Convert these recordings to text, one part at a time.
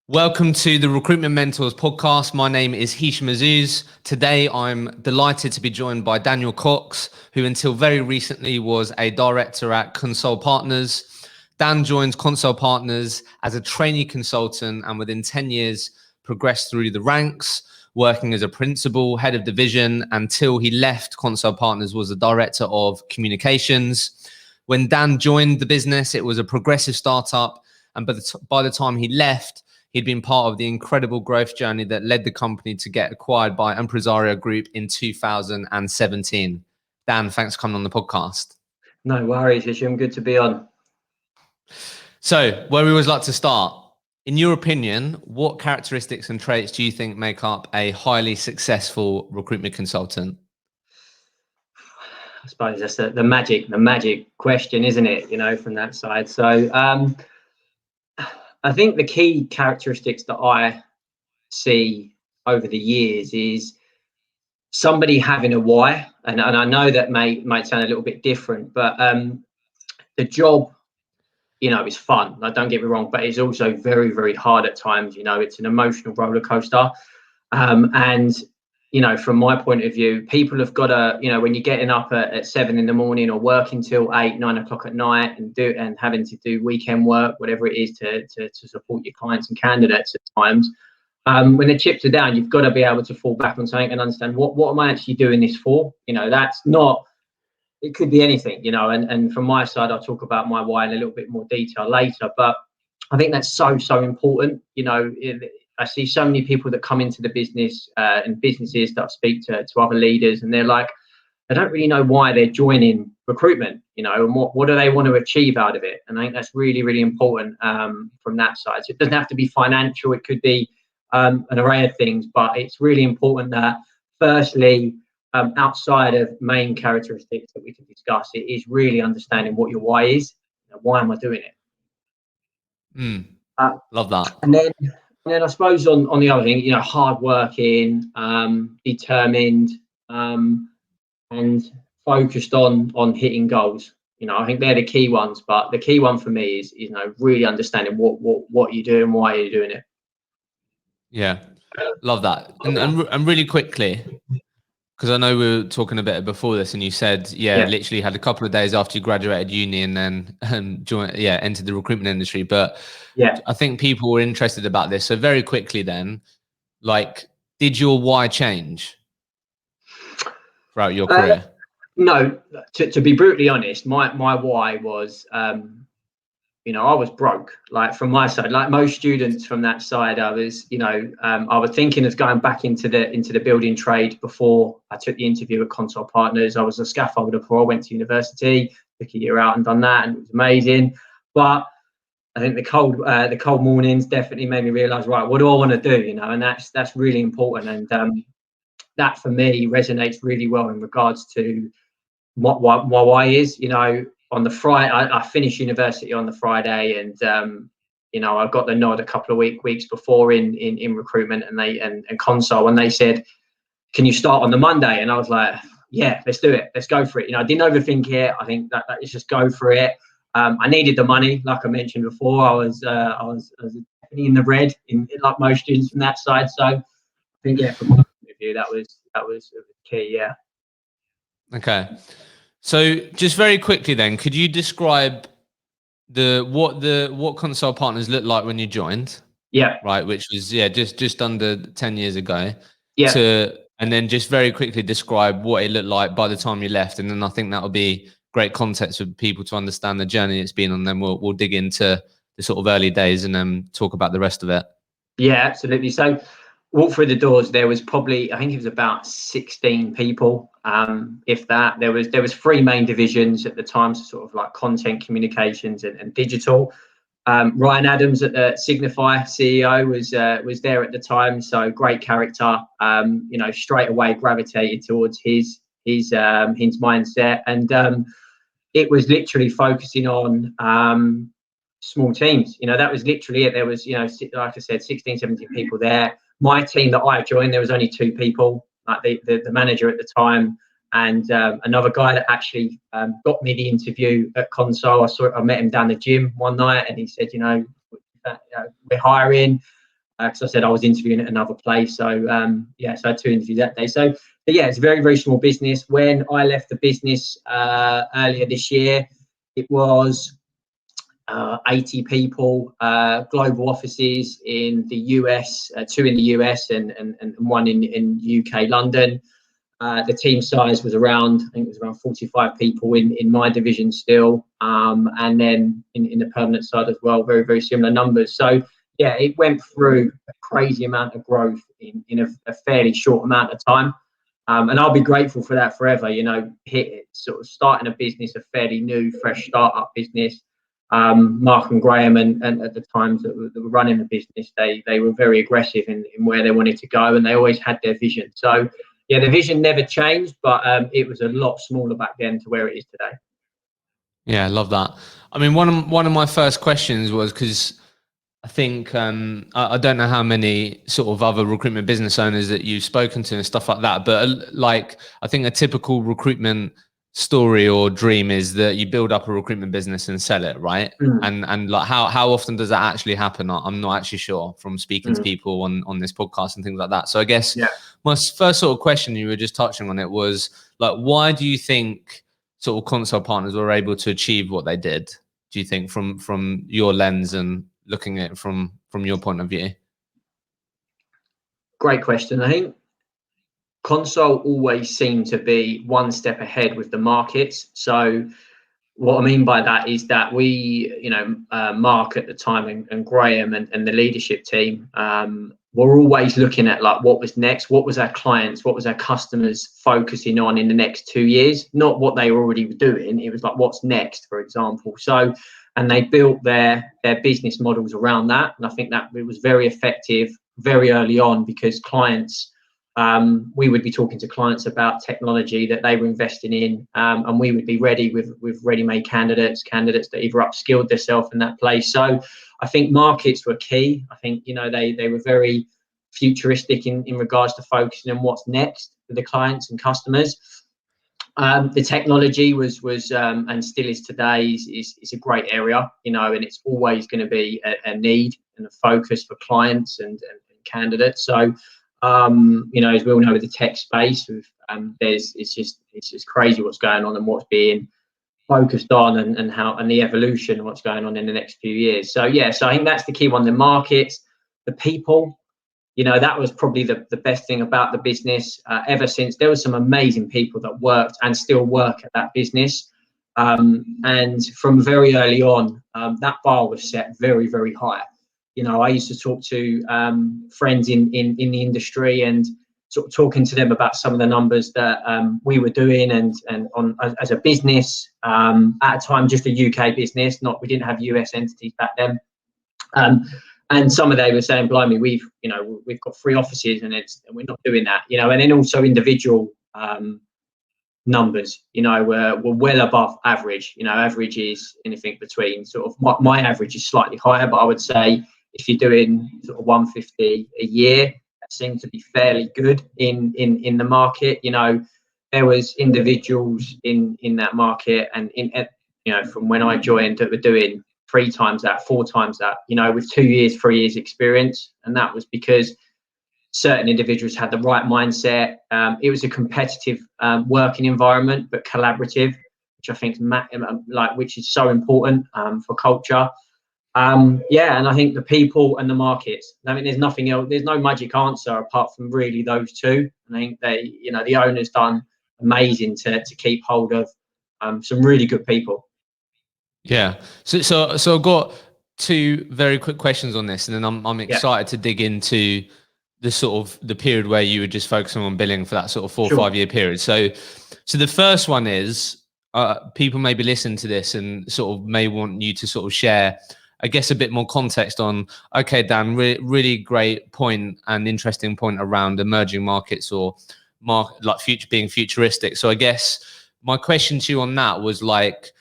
Welcome to the Recruitment Mentors podcast. My name is Hisham Azuz. Today, I'm delighted to be joined by Daniel Cox, who until very recently was a director at ConSol Partners. Dan joined ConSol Partners as a trainee consultant and within 10 years progressed through the ranks, working as a principal, head of division, until he left ConSol Partners was the director of communications. When Dan joined the business, it was a progressive startup, and by the time he left, he'd been part of the incredible growth journey that led the company to get acquired by Empresario Group in 2017. Dan, thanks for coming on the podcast. No worries, Hisham. Good to be on. So, where we always like to start, in your opinion, what characteristics and traits do you think make up a highly successful recruitment consultant? I suppose that's the magic question, isn't it? You know, from that side. So, I think the key characteristics that I see over the years is somebody having a why, and I know that might sound a little bit different, but the job, you know, is fun. Like, don't get me wrong, but it's also very, very hard at times. You know, it's an emotional roller coaster, and you know, from my point of view, people have got to, you know, when you're getting up at 7 in the morning or working till 8, 9 o'clock at night and having to do weekend work, whatever it is to support your clients and candidates at times, when the chips are down, you've got to be able to fall back on something and understand what am I actually doing this for? You know, that's not, it could be anything, you know, and from my side, I'll talk about my why in a little bit more detail later, but I think that's so important. You know, I see so many people that come into the business and businesses that I speak to other leaders, and they're like, they don't really know why they're joining recruitment, you know, and what do they want to achieve out of it? And I think that's really, really important from that side. So it doesn't have to be financial. It could be an array of things, but it's really important that firstly, outside of main characteristics that we can discuss, it is really understanding what your why is. You know, why am I doing it? Love that. And then I suppose on the other thing, you know, hardworking, determined, and focused on hitting goals. You know, I think they're the key ones. But the key one for me is you know, really understanding what you do and why you're doing it. Yeah, love that. And really quickly, because I know we were talking a bit before this, and you said, literally had a couple of days after you graduated uni and then entered the recruitment industry. But I think people were interested about this. So very quickly then, like, did your why change throughout your career? No, to be brutally honest, my why was, you know, I was broke. Like, from my side, like most students from that side, I was, you know, I was thinking of going back into the building trade before I took the interview at ConSol Partners. I was a scaffolder before I went to university, took a year out and done that, and it was amazing. But I think the cold mornings definitely made me realise, right, what do I want to do? You know, and that's really important. And that for me resonates really well in regards to what why is, you know, on the Friday, I finished university on the Friday, and you know, I got the nod a couple of weeks before in recruitment, and ConSol, and they said, can you start on the Monday? And I was like, yeah, let's do it, let's go for it. You know, I didn't overthink it. I think that let's just go for it. I needed the money, like I mentioned before. I was definitely in the red, in like most students from that side. So I think, yeah, from my point of view, that was key. Yeah. Okay. So just very quickly then, could you describe what ConSol Partners looked like when you joined? Yeah. Right, which was just under 10 years ago. Yeah. And then just very quickly describe what it looked like by the time you left, and then I think that'll be great context for people to understand the journey it's been on. Then we'll dig into the sort of early days and then talk about the rest of it. Yeah, absolutely. So walked through the doors, there was probably, I think it was about 16 people, if that. There was 3 main divisions at the time, so sort of like content, communications, and digital. Ryan Adams at Signify, CEO, was there at the time. So great character. You know, straight away gravitated towards his mindset, and it was literally focusing on small teams. You know, that was literally it. There was, you know, like I said, 16, 17 people there. My team that I joined, there was only 2 people, like the manager at the time, and another guy that actually got me the interview at ConSol. I met him down the gym one night, and he said, you know, we're hiring. because I said I was interviewing at another place. So yeah, so I had 2 interviews that day. So but yeah, it's a very, very small business. When I left the business earlier this year, it was 80 people, global offices in the US, 2 in the US and 1 in UK, London. The team size was around, I think it was around 45 people in my division still. And then in the permanent side as well, very, very similar numbers. So yeah, it went through a crazy amount of growth in a fairly short amount of time. And I'll be grateful for that forever, sort of starting a business, a fairly new, fresh startup business. Mark and Graham and at the times that were running the business, they were very aggressive in where they wanted to go, and they always had their vision. So yeah, the vision never changed, but it was a lot smaller back then to where it is today. Yeah, I love that. I mean, one of my first questions was because I think I don't know how many sort of other recruitment business owners that you've spoken to and stuff like that, but like I think a typical recruitment story or dream is that you build up a recruitment business and sell it, right? And like how often does that actually happen? I'm not actually sure from speaking to people on this podcast and things like that. So I guess my first sort of question, you were just touching on it, was like, why do you think sort of ConSol Partners were able to achieve what they did? Do you think from your lens and looking at it from your point of view? Great question. I think ConSol always seemed to be one step ahead with the markets. So what I mean by that is that we, Mark at the time and Graham and the leadership team were always looking at like what was next, what was our clients, what was our customers focusing on in the next 2 years, not what they were already doing. It was like what's next, for example. So, and they built their business models around that, and I think that it was very effective very early on because clients. We would be talking to clients about technology that they were investing in, and we would be ready with ready-made candidates that either upskilled themselves in that place. So I think markets were key. I think they were very futuristic in regards to focusing on what's next for the clients and customers. The technology was and still is today is a great area, and it's always going to be a need and a focus for clients and candidates. So as we all know, with the tech space, it's just crazy what's going on and what's being focused on and the evolution of what's going on in the next few years. So yeah, so I think that's the key one. The markets, the people, that was probably the best thing about the business. Ever since, there were some amazing people that worked and still work at that business. And from very early on, that bar was set very, very high. I used to talk to friends in the industry and sort of talking to them about some of the numbers that we were doing and on as a business at a time, just a UK business. We didn't have US entities back then. And some of they were saying, blimey, we've got 3 offices and we're not doing that, and then also individual numbers, were well above average. Average is anything between sort of my average is slightly higher, but I would say if you're doing sort of 150 a year, that seemed to be fairly good in the market. There was individuals in that market and from when I joined that were doing 3 times that, 4 times that, with 2 years, 3 years experience. And that was because certain individuals had the right mindset. It was a competitive working environment, but collaborative, which I think which is so important for culture. And I think the people and the markets. I mean, there's nothing else. There's no magic answer apart from really those two. I think the owner's done amazing to keep hold of some really good people. Yeah. So I've got 2 very quick questions on this, and then I'm excited to dig into the sort of the period where you were just focusing on billing for that sort of 4 or 5 year period. So the first one is people may be listening to this and sort of may want you to sort of share, I guess, a bit more context on, okay, Dan, really great point and interesting point around emerging markets or being futuristic. So I guess my question to you on that was like,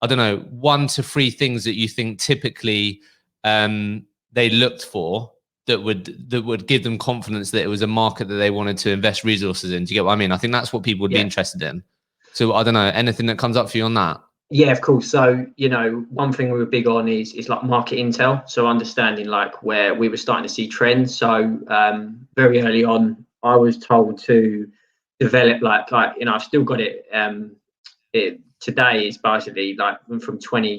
I don't know, 1 to 3 things that you think typically they looked for that would give them confidence that it was a market that they wanted to invest resources in. Do you get what I mean? I think that's what people would be interested in. So I don't know, anything that comes up for you on that? Yeah, of course. So, one thing we were big on is like market intel. So understanding like where we were starting to see trends. So very early on, I was told to develop I've still got it. Today is basically like from 4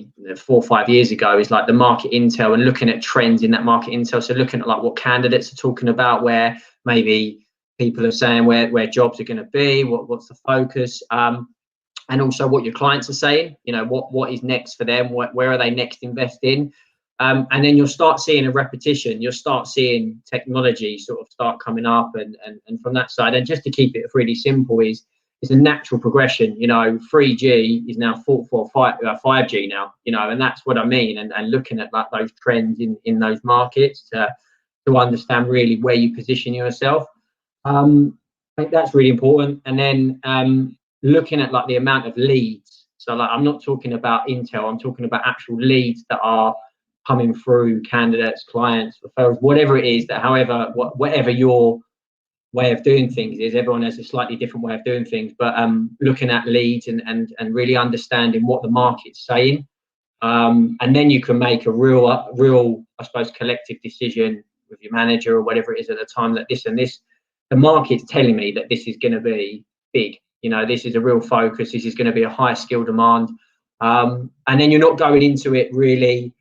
or 5 years ago is like the market intel and looking at trends in that market intel. So looking at like what candidates are talking about, where maybe people are saying where jobs are going to be, what's the focus. And also what your clients are saying, what is next for them, where are they next investing, and then you'll start seeing a repetition. You'll start seeing technology sort of start coming up, and from that side. And just to keep it really simple, is it's a natural progression. 3G is now 5G now, and that's what I mean. And looking at like those trends in those markets to understand really where you position yourself. I think that's really important. And then looking at like the amount of leads. So like I'm not talking about intel, I'm talking about actual leads that are coming through, candidates, clients, referrals, whatever it is, that whatever your way of doing things is. Everyone has a slightly different way of doing things, but looking at leads and really understanding what the market's saying. And then you can make a real, I suppose, collective decision with your manager or whatever it is at the time, that the market's telling me that this is going to be big. This is a real focus. This is going to be a high skill demand. And then you're not going into it really,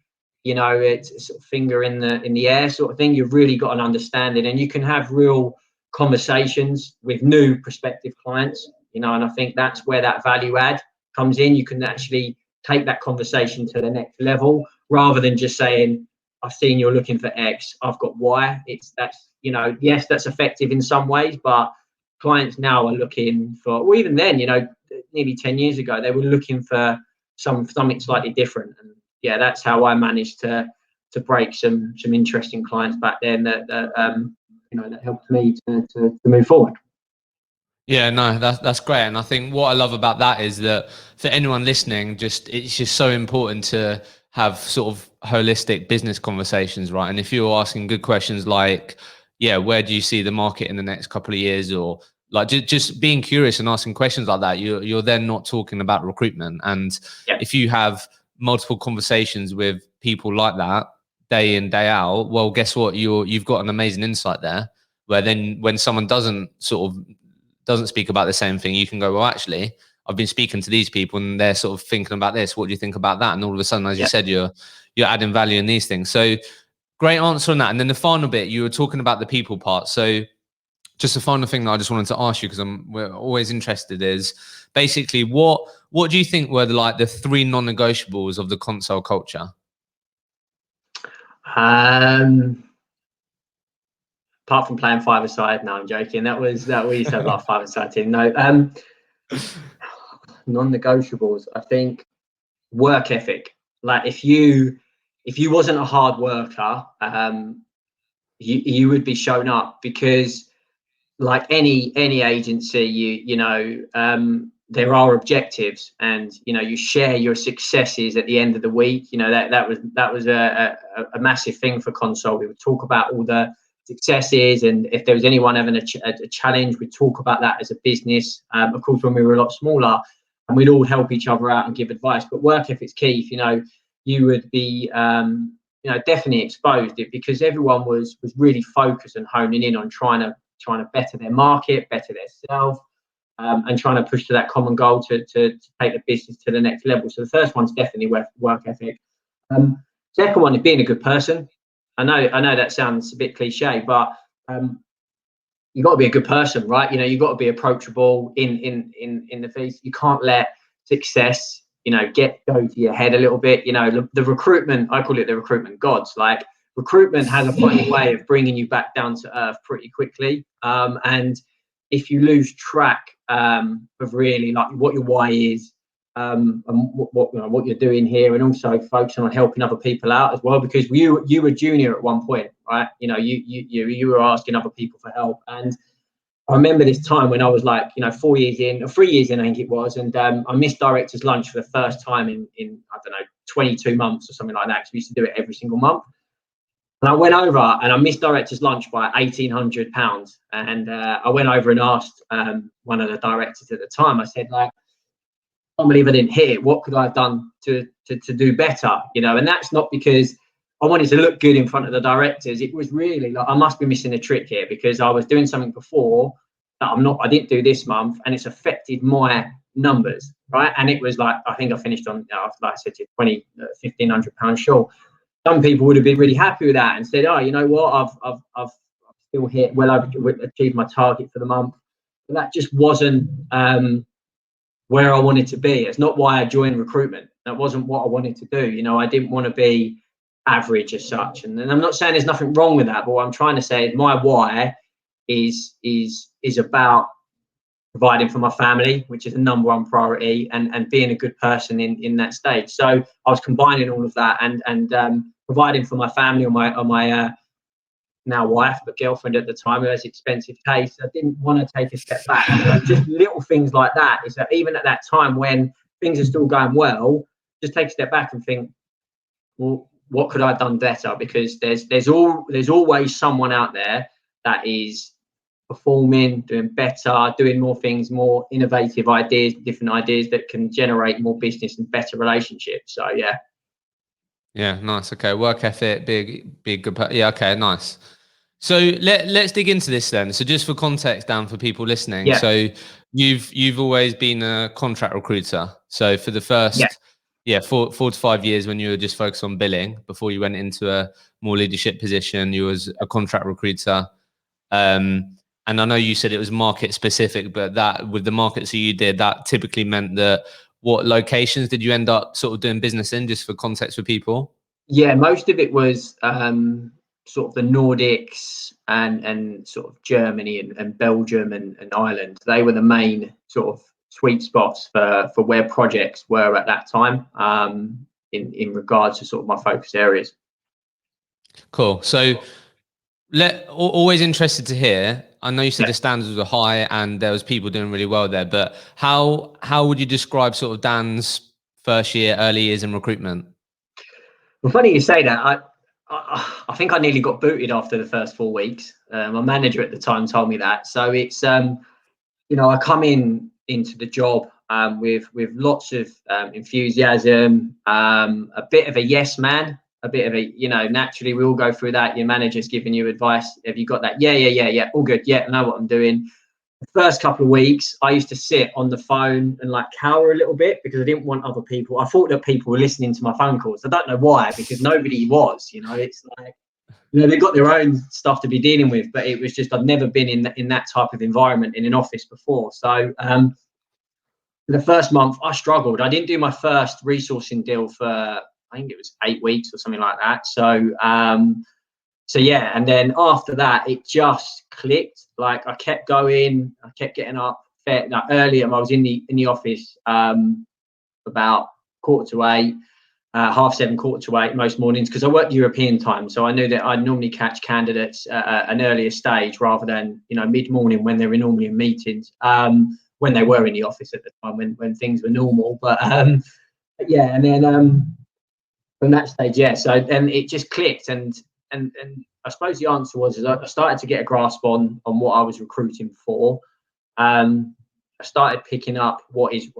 it's sort of finger in the air sort of thing. You've really got an understanding, and you can have real conversations with new prospective clients, and I think that's where that value add comes in. You can actually take that conversation to the next level, rather than just saying, I've seen you're looking for X, I've got Y. Yes, that's effective in some ways, but clients now are looking for, well, even then, nearly 10 years ago, they were looking for something slightly different. And yeah, that's how I managed to break some interesting clients back then that helped me to move forward. Yeah, no, that's great. And I think what I love about that is that for anyone listening, it's just so important to have sort of holistic business conversations, right? And if you're asking good questions like, yeah, where do you see the market in the next couple of years, or like just being curious and asking questions like that, you're then not talking about recruitment. And Yeah. if you have multiple conversations with people like that day in, day out, well, guess what? You've got an amazing insight there, where then when someone doesn't speak about the same thing, you can go, well, actually, I've been speaking to these people and they're sort of thinking about this. What do you think about that? And all of a sudden, as you said, you're adding value in these things. So great answer on that. And then the final bit, you were talking about the people part. So just the final thing that I just wanted to ask you, because we're always interested, is basically what do you think were the 3 non-negotiables of the ConSol culture? Apart from playing five-a-side, no, I'm joking. We used to have like five-a-side team. No, non-negotiables. I think work ethic. Like if you wasn't a hard worker, you would be shown up, because like any agency, there are objectives, and you share your successes at the end of the week. That was a massive thing for ConSol. We would talk about all the successes, and if there was anyone having a challenge, we'd talk about that as a business. Of course, when we were a lot smaller, and we'd all help each other out and give advice. But work ethic's key. You would be definitely exposed it, because everyone was really focused and honing in on trying to better their market, better themselves, and trying to push to that common goal to take the business to the next level. So the first one's definitely work ethic. Second one is being a good person. I know that sounds a bit cliche, but you got to be a good person, right? You got to be approachable in the face. You can't let success go to your head a little bit. The recruitment, I call it the recruitment gods. Like, recruitment has a funny way of bringing you back down to earth pretty quickly. And if you lose track of really like what your why is, and what you're doing here, and also focusing on helping other people out as well, because you were junior at one point, right? You were asking other people for help. And I remember this time when I was like, 4 years in, or 3 years in, I think it was, and I missed director's lunch for the first time in I don't know, 22 months or something like that, because we used to do it every single month. And I went over and I missed director's lunch by £1,800. And I went over and asked one of the directors at the time. I said, like, can't believe I didn't hit it. What could I have done to do better? You know, and that's not because I wanted to look good in front of the directors. It was really like I must be missing a trick here because I was doing something before that I didn't do this month, and it's affected my numbers, right? And it was like I think I finished on, like I said to you, £1,500 short. Some people would have been really happy with that and said, "Oh, you know what? I've still hit. Well, I've achieved my target for the month." But that just wasn't where I wanted to be. It's not why I joined recruitment. That wasn't what I wanted to do. You know, I didn't want to be average as such. And I'm not saying there's nothing wrong with that, but what I'm trying to say is my why is about providing for my family, which is the number one priority, and being a good person in that stage. So I was combining all of that and providing for my family on my now wife, but girlfriend at the time, who has expensive taste. I didn't want to take a step back. So just little things like that is that even at that time when things are still going well, just take a step back and think, well, what could I have done better? Because there's always someone out there that is performing, doing better, doing more things, more innovative ideas, different ideas that can generate more business and better relationships. So yeah. Yeah, nice. Okay, work ethic, big good. Yeah, okay, nice. So let's dig into this then. So just for context, Dan, for people listening. Yeah. So you've always been a contract recruiter. So for the first 4 to 5 years when you were just focused on billing before you went into a more leadership position, you was a contract recruiter. And I know you said it was market specific, but that with the markets that you did, that typically meant that what locations did you end up sort of doing business in, just for context for people? Yeah, most of it was sort of the Nordics and sort of Germany and Belgium and Ireland. They were the main sort of sweet spots for where projects were at that time in regards to sort of my focus areas. Cool. So always interested to hear. I know you said Yeah. the standards were high and there was people doing really well there, but how would you describe sort of Dan's first year, early years in recruitment? Well, funny you say that. I think I nearly got booted after the first 4 weeks. My manager at the time told me that. So it's you know, I come into the job with lots of enthusiasm, a bit of a yes man, a bit of a, you know, naturally we all go through that. Your manager's giving you advice. Have you got that? Yeah, all good. Yeah, I know what I'm doing. The first couple of weeks, I used to sit on the phone and like cower a little bit because I didn't want other people. I thought that people were listening to my phone calls. I don't know why, because nobody was. You know, it's like, you know, they've got their own stuff to be dealing with, but it was just I've never been in that type of environment in an office before. So the first month I struggled. I didn't do my first resourcing deal for I think it was 8 weeks or something like that. So yeah, and then after that it just clicked. Like I kept going, I kept getting up early. I was in the office about 7:15. 7:30, 7:45 most mornings, because I work European time, so I knew that I'd normally catch candidates at an earlier stage rather than, you know, mid-morning when they were normally in meetings, when they were in the office at the time when things were normal. But yeah, and then from that stage, yeah, so then it just clicked, and I suppose the answer was I started to get a grasp on what I was recruiting for. I started picking up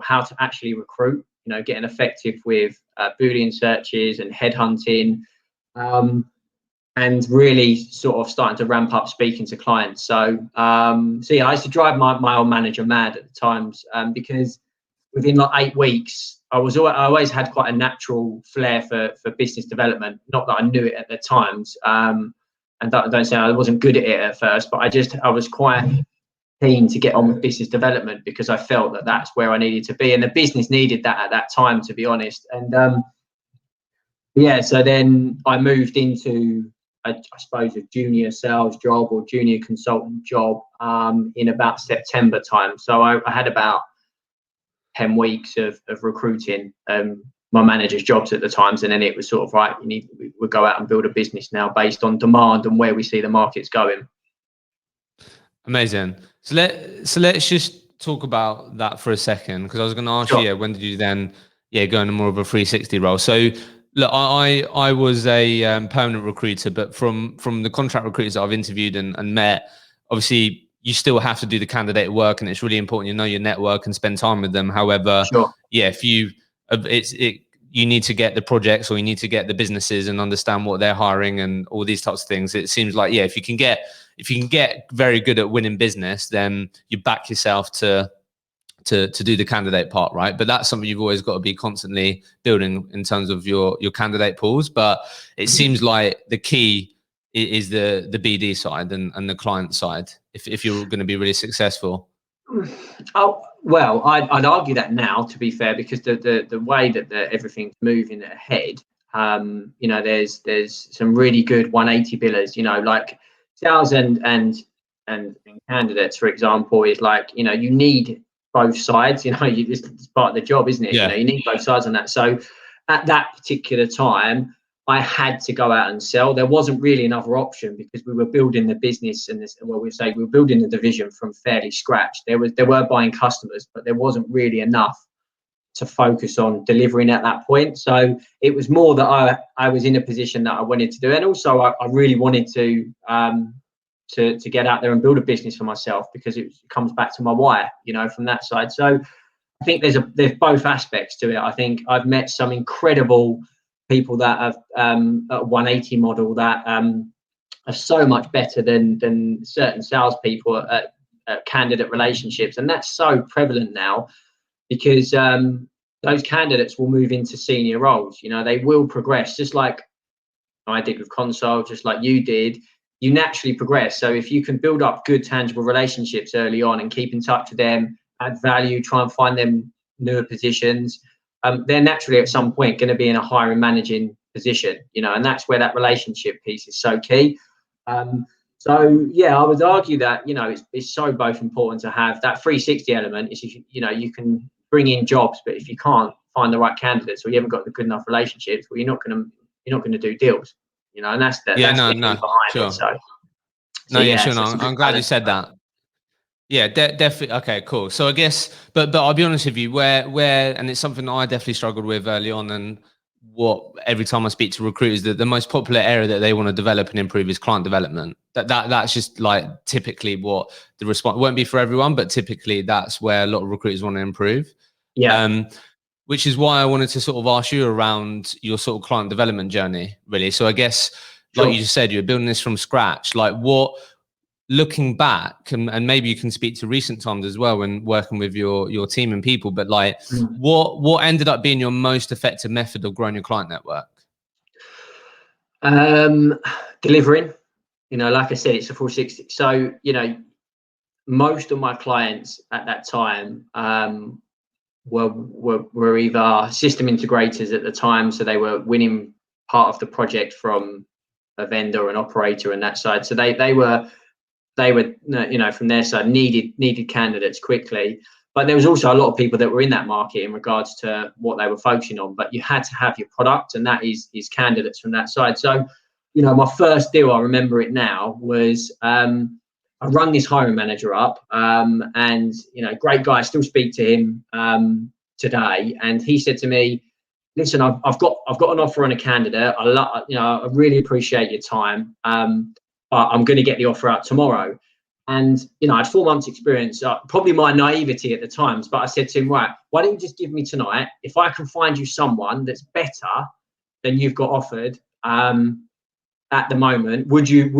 how to actually recruit, you know, getting effective with Boolean searches and headhunting, and really sort of starting to ramp up speaking to clients. So yeah, I used to drive my old manager mad at the times, because within like 8 weeks, I always had quite a natural flair for business development. Not that I knew it at the times, and don't say I wasn't good at it at first, but I was quite keen to get on with business development because I felt that that's where I needed to be, and the business needed that at that time, to be honest. And yeah, so then I moved into I suppose a junior sales job or junior consultant job in about September time. So I had about 10 weeks of recruiting my manager's jobs at the times, and then it was sort of right, we'll go out and build a business now based on demand and where we see the markets going. Amazing. So let's just talk about that for a second, because I was going to ask you, yeah, when did you then go into more of a 360 role? So look, I was a permanent recruiter, but from the contract recruiters that I've interviewed and met, obviously you still have to do the candidate work, and it's really important you know your network and spend time with them. However, Sure. yeah, if you you need to get the projects, or you need to get the businesses and understand what they're hiring and all these types of things. It seems like, yeah, if you can get very good at winning business, then you back yourself to do the candidate part, right? But that's something you've always got to be constantly building in terms of your candidate pools. But it seems like the key is the BD side and the client side if you're going to be really successful. Oh, well, I'd argue that now, to be fair, because the way that everything's moving ahead, you know, there's some really good 180 billers, you know, like sales and candidates, for example, is like, you know, you need both sides, you know, it's part of the job, isn't it? Yeah. You know, you need both sides on that. So at that particular time, I had to go out and sell. There wasn't really another option because we were building the business and this, well, we were building the division from fairly scratch. There were buying customers, but there wasn't really enough to focus on delivering at that point. So it was more that I was in a position that I wanted to do, and also I really wanted to get out there and build a business for myself, because it comes back to my why, you know, from that side. So I think there's both aspects to it. I think I've met some incredible people that have a 180 model that are so much better than certain salespeople at candidate relationships, and that's so prevalent now, because those candidates will move into senior roles. You know, they will progress, just like I did with ConSol, just like you did. You naturally progress. So if you can build up good, tangible relationships early on and keep in touch with them, add value, try and find them newer positions, they're naturally at some point going to be in a hiring managing position, you know, and that's where that relationship piece is so key. So yeah, I would argue that, you know, it's so both important to have that 360 element. Is, you know, you can bring in jobs, but if you can't find the right candidates, or you haven't got the good enough relationships, well, you're not going to do deals, you know, and that's the key behind Sure. it. So Yeah, yeah, sure. so No, I'm glad you said that. Yeah, definitely. Okay, cool. So I guess, but I'll be honest with you, where, and it's something that I definitely struggled with early on, and what every time I speak to recruiters, that the most popular area that they want to develop and improve is client development. That's just like typically what the response won't be for everyone, but typically that's where a lot of recruiters want to improve. Yeah. Which is why I wanted to sort of ask you around your sort of client development journey, really. So I guess, like you just said, you're building this from scratch. Like what? Looking back, and maybe you can speak to recent times as well when working with your team and people, but like what ended up being your most effective method of growing your client network? Delivering, you know, like I said, it's a 460. So, you know, most of my clients at that time were either system integrators at the time, so they were winning part of the project from a vendor or an operator and that side. So they were, you know, from their side, needed candidates quickly. But there was also a lot of people that were in that market in regards to what they were focusing on. But you had to have your product, and that is candidates from that side. So, you know, my first deal, I remember it now, was I rung this hiring manager up, and, you know, great guy. I still speak to him today, and he said to me, "Listen, I've got an offer on a candidate. I really appreciate your time. But I'm going to get the offer out tomorrow." And, you know, I had 4 months experience, probably my naivety at the times, but I said to him, "Right, why don't you just give me tonight? If I can find you someone that's better than you've got offered at the moment, would you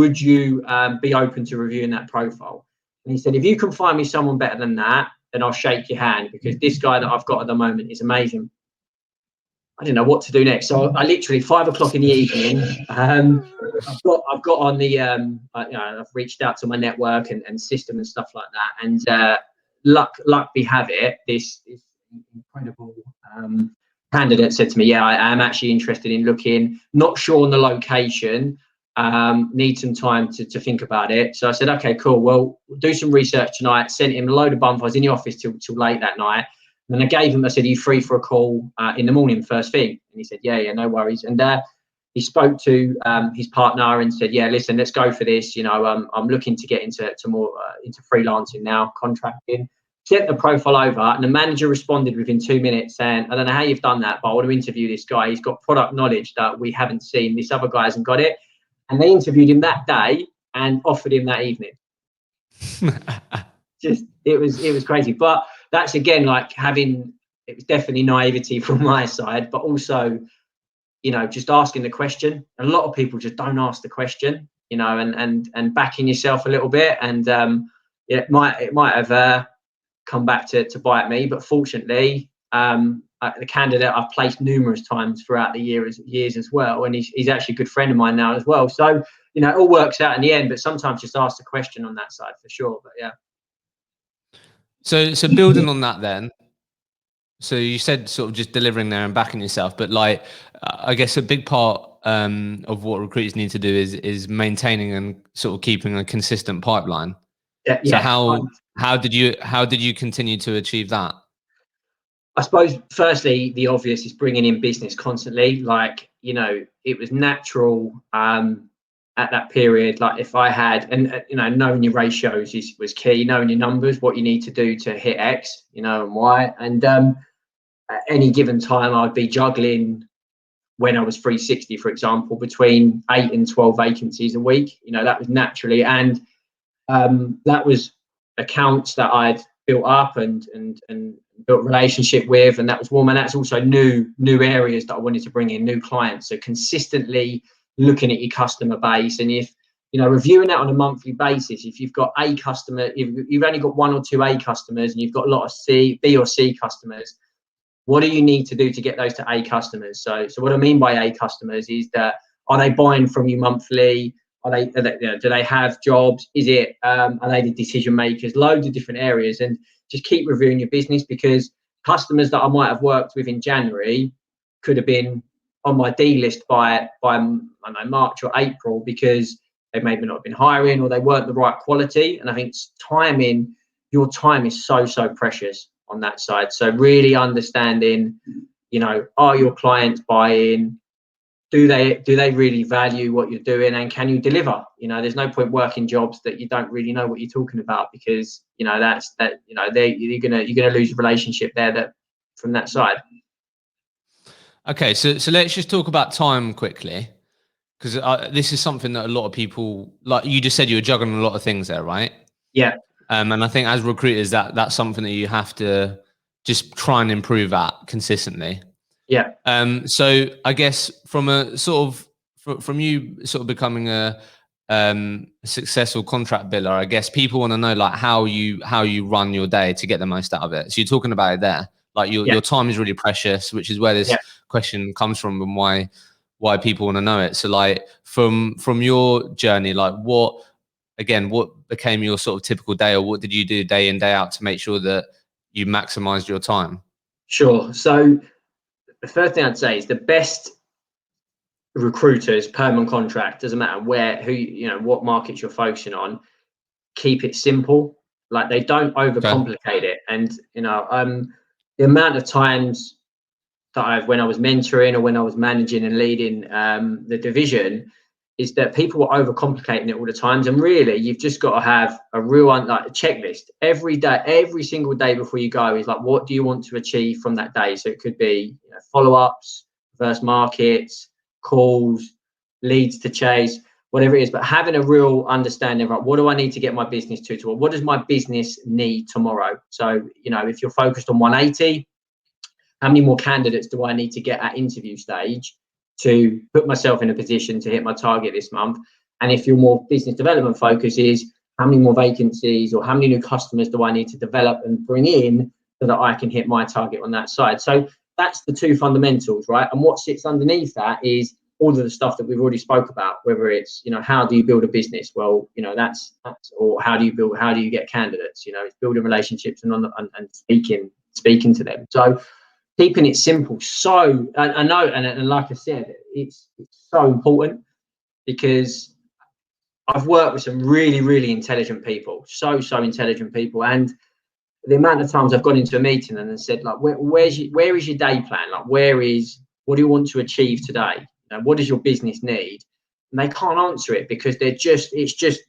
be open to reviewing that profile?" And he said, "If you can find me someone better than that, then I'll shake your hand, because this guy that I've got at the moment is amazing." I didn't know what to do next. So I literally 5 o'clock in the evening, I've got on the, you know, I've reached out to my network and system and stuff like that. And luck be have it, this incredible candidate said to me, "Yeah, I am actually interested in looking, not sure on the location, need some time to think about it." So I said, "Okay, cool. Well, we'll do some research tonight." Sent him a load of bump. I was in the office till late that night. And I gave him, I said, "Are you free for a call in the morning, first thing?" And he said, yeah, no worries. And he spoke to his partner and said, "Yeah, listen, let's go for this. You know, I'm looking to get into more into freelancing now, contracting." Sent the profile over, and the manager responded within 2 minutes saying, "I don't know how you've done that, but I want to interview this guy. He's got product knowledge that we haven't seen. This other guy hasn't got it." And they interviewed him that day and offered him that evening. Just it was crazy. But that's again like it was definitely naivety from my side, but also, you know, just asking the question. A lot of people just don't ask the question, you know, and backing yourself a little bit, and it might have come back to bite me. But fortunately, the candidate I've placed numerous times throughout the years as well, and he's actually a good friend of mine now as well. So, you know, it all works out in the end, but sometimes just ask the question on that side for sure. But yeah. So building on that then, so you said sort of just delivering there and backing yourself, but like, I guess a big part of what recruiters need to do is maintaining and sort of keeping a consistent pipeline. Yeah, So yeah. how did you continue to achieve that? I suppose firstly, the obvious is bringing in business constantly. Like, you know, it was natural at that period. Like if I had, and you know, knowing your ratios was key, knowing your numbers, what you need to do to hit X, you know, and Y. And at any given time, I'd be juggling, when I was 360, for example, between 8 and 12 vacancies a week. You know, that was naturally, and that was accounts that I'd built up and built a relationship with, and that was warm. And that's also new areas that I wanted to bring in, new clients. So consistently looking at your customer base, and if you know, reviewing that on a monthly basis. If you've got a customer, if you've only got 1 or 2 A customers, and you've got a lot of B or C customers, what do you need to do to get those to A customers? So what I mean by A customers is that, are they buying from you monthly? Are they you know, do they have jobs? Is it are they the decision makers? Loads of different areas, and just keep reviewing your business, because customers that I might have worked with in January could have been on my D list by I don't know, March or April, because they maybe not have been hiring, or they weren't the right quality. And I think timing, your time is so precious on that side. So really understanding, you know, are your clients buying? Do they really value what you're doing, and can you deliver? You know, there's no point working jobs that you don't really know what you're talking about, because you know you know, you're gonna lose a relationship there that from that side. Okay, so let's just talk about time quickly, because this is something that a lot of people, like you just said, you were juggling a lot of things there, right? Yeah, And I think as recruiters, that's something that you have to just try and improve at consistently. yeah, So I guess from a sort of from you sort of becoming a successful contract biller, I guess people want to know like how you run your day to get the most out of it. So you're talking about it there, like yeah, your time is really precious, which is where this yeah. question comes from, and why people want to know it. So like from your journey, like what became your sort of typical day, or what did you do day in, day out to make sure that you maximized your time? Sure. So the first thing I'd say is the best recruiters, permanent contract, doesn't matter you know, what markets you're focusing on, keep it simple. Like, they don't Okay. overcomplicate it. And you know, the amount of times that when I was mentoring or when I was managing and leading the division, is that people were overcomplicating it all the times. And really, you've just got to have a real like a checklist every day, every single day before you go. Is like, what do you want to achieve from that day? So it could be, you know, follow-ups, reverse markets, calls, leads to chase, whatever it is. But having a real understanding, right? What do I need to get my business to? What does my business need tomorrow? So, you know, if you're focused on 180, how many more candidates do I need to get at interview stage to put myself in a position to hit my target this month? And if your more business development focus is, how many more vacancies or how many new customers do I need to develop and bring in so that I can hit my target on that side? So that's the two fundamentals, right? And what sits underneath that is all of the stuff that we've already spoke about, whether it's, you know, how do you build a business? Well, you know, that's or how do you get candidates? You know, it's building relationships and speaking to them. So keeping it simple. So I know, and like I said, it's so important, because I've worked with some really intelligent people, so intelligent people, and the amount of times I've gone into a meeting and said, like, where is your day plan? Like, what do you want to achieve today? You know, what does your business need? And they can't answer it, because it's just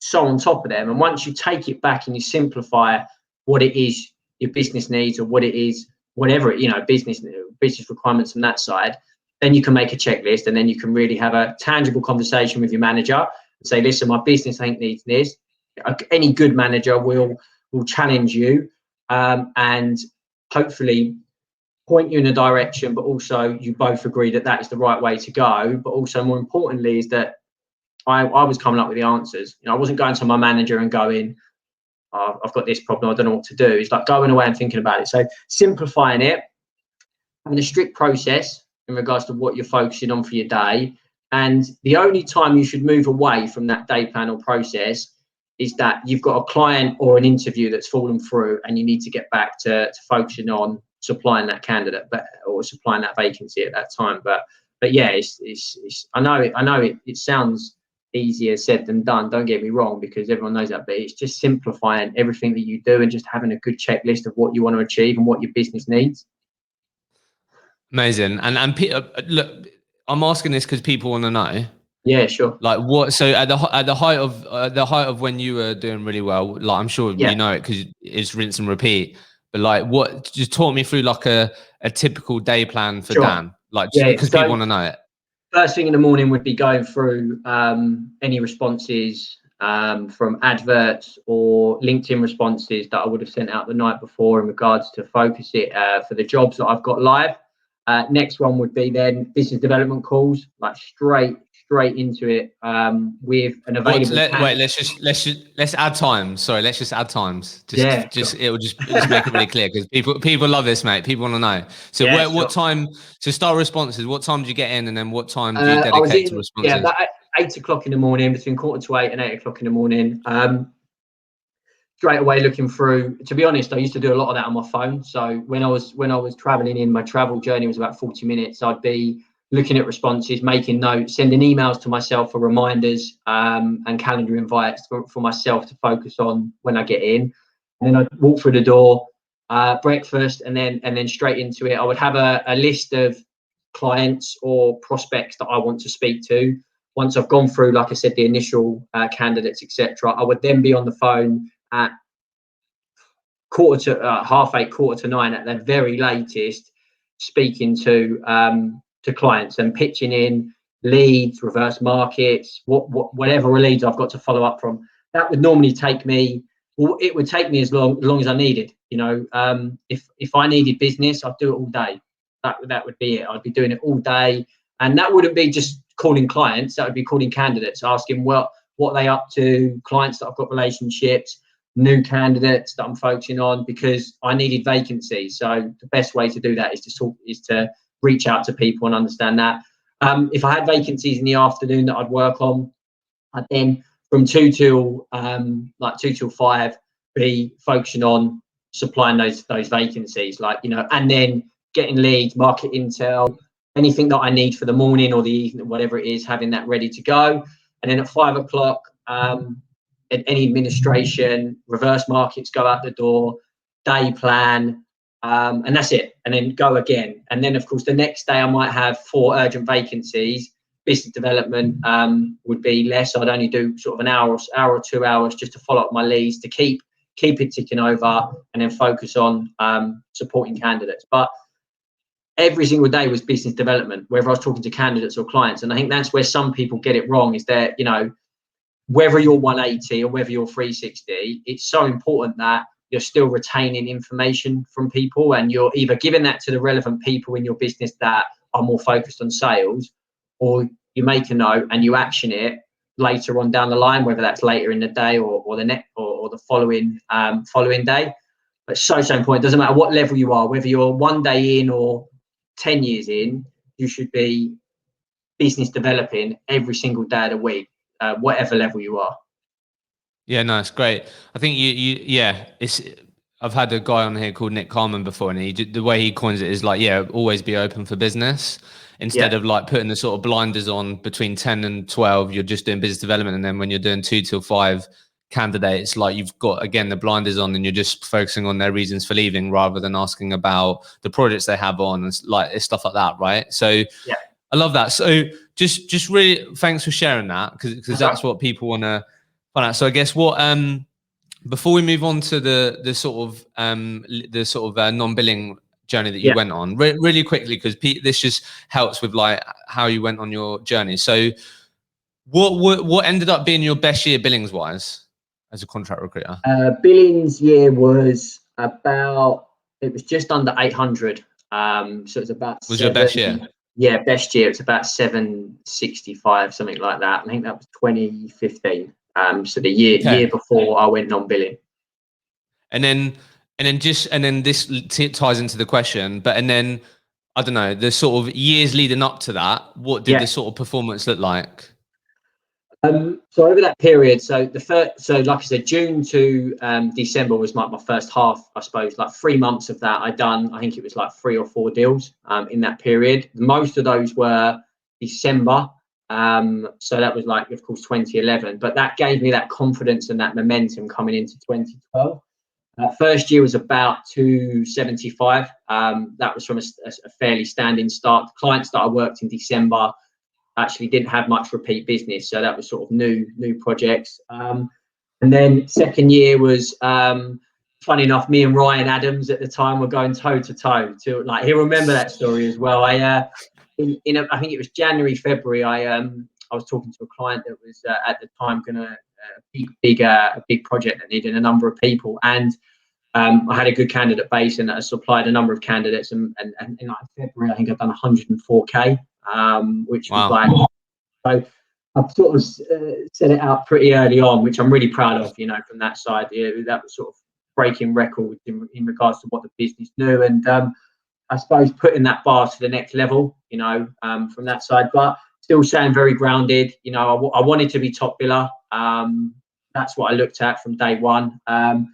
so on top of them. And once you take it back and you simplify what it is your business needs, or what it is, whatever, you know, business requirements from that side, then you can make a checklist, and then you can really have a tangible conversation with your manager and say, listen, my business, I think, needs this. any good manager will challenge you, and hopefully point you in a direction, but also you both agree that that is the right way to go. But also, more importantly, is that I was coming up with the answers. I wasn't going to my manager and going, oh, I've got this problem, I don't know what to do. It's like going away and thinking about it. So simplifying it, having a strict process in regards to what you're focusing on for your day. And the only time you should move away from that day plan or process is that you've got a client or an interview that's fallen through and you need to get back to focusing on supplying that candidate, or supplying that vacancy at that time. But yeah, I know it sounds easier said than done, don't get me wrong, because everyone knows that, but it's just simplifying everything that you do and just having a good checklist of what you want to achieve and what your business needs. Amazing. And look, I'm asking this because people want to know. Yeah, sure. Like what? So at the height of when you were doing really well, like I'm sure Yeah. you know it because it's rinse and repeat. But like, what? Just talk me through like a typical day plan for Sure. Dan, like Yeah, because people want to know it. First thing in the morning would be going through any responses from adverts or LinkedIn responses that I would have sent out the night before in regards to focus it for the jobs that I've got live. Next one would be then business development calls, like straight into it with an available. Let's add times. Sorry, let's just add times. Sure. It'll just make it really clear because people love this, mate. People want to know. So what time to start responses? What time do you get in, and then what time do you dedicate to responses? Yeah, about 8 o'clock in the morning, between 7:45 and 8 o'clock in the morning. Straight away looking through. To be honest, I used to do a lot of that on my phone. So when I was traveling in, my travel journey was about 40 minutes. I'd be looking at responses, making notes, sending emails to myself for reminders and calendar invites for myself to focus on when I get in. And then I'd walk through the door, breakfast, and then straight into it. I would have a list of clients or prospects that I want to speak to. Once I've gone through, like I said, the initial candidates, etc., I would then be on the phone at 8:15, 8:45 at the very latest, speaking to clients and pitching in leads, reverse markets, whatever leads I've got to follow up from. That would normally take me. Well, it would take me as long as I needed. If I needed business, I'd do it all day. That would be it. I'd be doing it all day, and that wouldn't be just calling clients. That would be calling candidates, asking what they up to, clients that I've got relationships, new candidates that I'm focusing on, because I needed vacancies. So the best way to do that is to reach out to people and understand that. If I had vacancies in the afternoon that I'd work on, I'd then from 2 till 5 be focusing on supplying those vacancies, and then getting leads, market intel, anything that I need for the morning or the evening, whatever it is, having that ready to go. And then at 5 o'clock, any administration, reverse markets go out the door, day plan, and that's it. And then go again. And then, of course, the next day I might have 4 urgent vacancies. Business development would be less. I'd only do sort of an hour or 2 hours just to follow up my leads, to keep it ticking over, and then focus on supporting candidates. But every single day was business development, whether I was talking to candidates or clients. And I think that's where some people get it wrong, is that, whether you're 180 or whether you're 360, it's so important that you're still retaining information from people, and you're either giving that to the relevant people in your business that are more focused on sales, or you make a note and you action it later on down the line, whether that's later in the day or the following day. But so important. It doesn't matter what level you are, whether you're 1 day in or 10 years in, you should be business developing every single day of the week, whatever level you are. Yeah, no, it's great. I think I've had a guy on here called Nick Carman before, and the way he coins it is like, always be open for business, instead of like putting the sort of blinders on between 10 and 12, you're just doing business development. And then when you're doing 2 till 5 candidates, like you've got, again, the blinders on, and you're just focusing on their reasons for leaving rather than asking about the projects they have on, and like stuff like that. Right. So yeah, I love that. So just really thanks for sharing that, because that's what people want to find out. So I guess before we move on to the sort of non-billing journey that you went on, really quickly, because this just helps with like how you went on your journey. So what ended up being your best year billings wise? as a contract recruiter? Billings year was it was just under 800. So it's about Was your best year? Yeah, best year. It's about 765, something like that. I think that was 2015. So the year before I went non-billing. And then this ties into the question, and then I don't know, the sort of years leading up to that, what did the sort of performance look like? So over that period, so like I said, June to December was my first half, I suppose. Like 3 months of that, I think it was like 3 or 4 deals in that period. Most of those were December. So that was like, of course, 2011. But that gave me that confidence and that momentum coming into 2012. First year was about 275. That was from a fairly standing start. The clients that I worked in December actually didn't have much repeat business, so that was sort of new projects. And then second year was funny enough, me and Ryan Adams at the time were going toe to toe. Like, he'll remember that story as well. I think it was January, February. I was talking to a client that was at the time gonna a big project that needed a number of people, and I had a good candidate base, and I supplied a number of candidates, and in like February, I think I've done 104k, which was like, so I've sort of set it out pretty early on, which I'm really proud of, from that side. That was sort of breaking records in regards to what the business knew, and I suppose putting that bar to the next level, from that side, but still staying very grounded. I wanted to be top biller. That's what I looked at from day one. I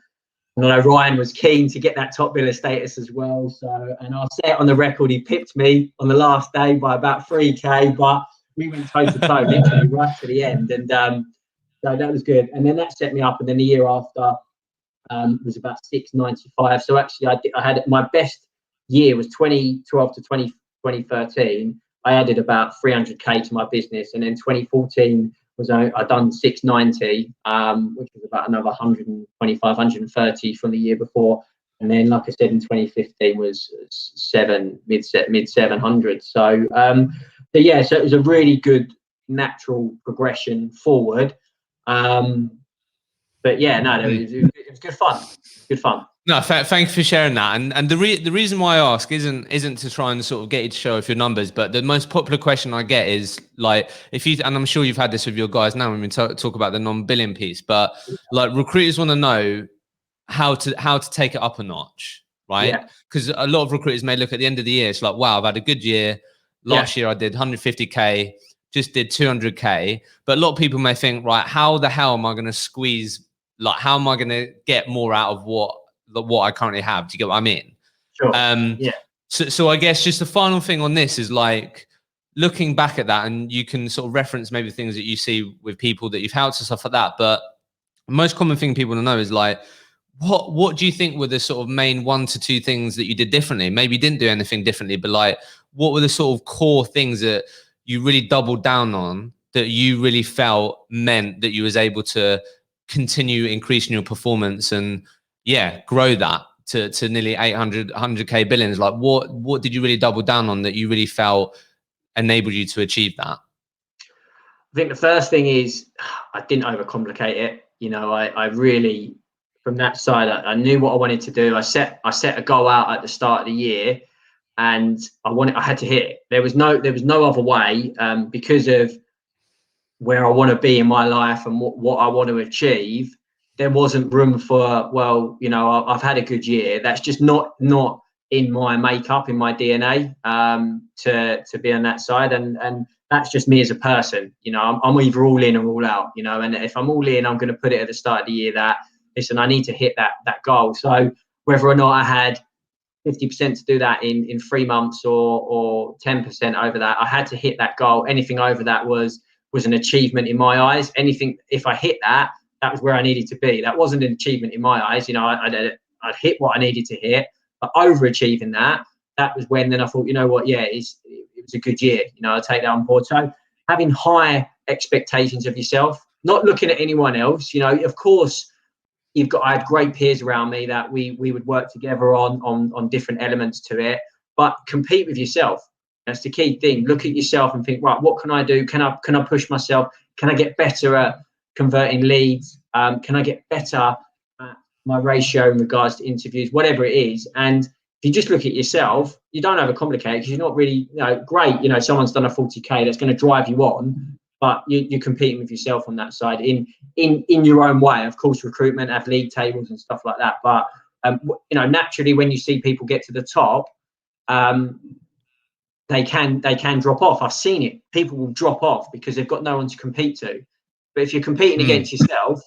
know Ryan was keen to get that top biller status as well. So, and I'll say it on the record, he pipped me on the last day by about 3k, but we went toe to toe, literally right to the end. And so that was good. And then that set me up. And then the year after was about 695. So actually, I had my best year was 2012 to 2013. I added about 300k to my business, and then 2014 was I done 690, which was about another 125, 130 from the year before, and then like I said, in 2015 was mid 700. So yeah, so it was a really good natural progression forward. But yeah, no, it was good fun. Good fun. No, thanks for sharing that. And the reason why I ask isn't to try and sort of get you to show off your numbers, but the most popular question I get is like, and I'm sure you've had this with your guys now when we talk about the non-billing piece, but like recruiters want to know how to take it up a notch, right? Because a lot of recruiters may look at the end of the year, it's like, wow, I've had a good year. Last year I did 150k, just did 200k, but a lot of people may think, right, how the hell am I going to squeeze? Like, how am I going to get more out of what I currently have? Do you get what I mean? Sure. So I guess just the final thing on this is like looking back at that, and you can sort of reference maybe things that you see with people that you've helped and stuff like that. But the most common thing people want to know is like, what do you think were the sort of main 1 to 2 things that you did differently? Maybe you didn't do anything differently, but like, what were the sort of core things that you really doubled down on that you really felt meant that you was able to continue increasing your performance and grow that to nearly 100k billings? Like, what did you really double down on that you really felt enabled you to achieve that? I think the first thing is I didn't overcomplicate it. I really, from that side, I knew what I wanted to do. I set a goal out at the start of the year, and I had to hit it. There was no other way, because of where I want to be in my life and what I want to achieve. There wasn't room for, well, I've had a good year. That's just not in my makeup, in my DNA, to be on that side. And that's just me as a person. I'm either all in or all out, and if I'm all in, I'm going to put it at the start of the year that, listen, I need to hit that goal. So whether or not I had 50% to do that in 3 months or 10% over that, I had to hit that goal. Anything over that was an achievement in my eyes. Anything, if I hit that was where I needed to be. That wasn't an achievement in my eyes. I'd hit what I needed to hit, but overachieving that was when then I thought, what, it was a good year. I'll take that on board. So having high expectations of yourself, not looking at anyone else. Of course, I had great peers around me that we would work together on different elements to it, but compete with yourself. That's the key thing. Look at yourself and think, right, what can I do? Can I push myself? Can I get better at converting leads? Can I get better at my ratio in regards to interviews, whatever it is? And if you just look at yourself, you don't overcomplicate, because you're not really, great. Someone's done a 40K, that's going to drive you on, but you're competing with yourself on that side in your own way. Of course, recruitment have league tables and stuff like that, but naturally, when you see people get to the top, they can drop off. I've seen it. People will drop off because they've got no one to compete to. But if you're competing against yourself,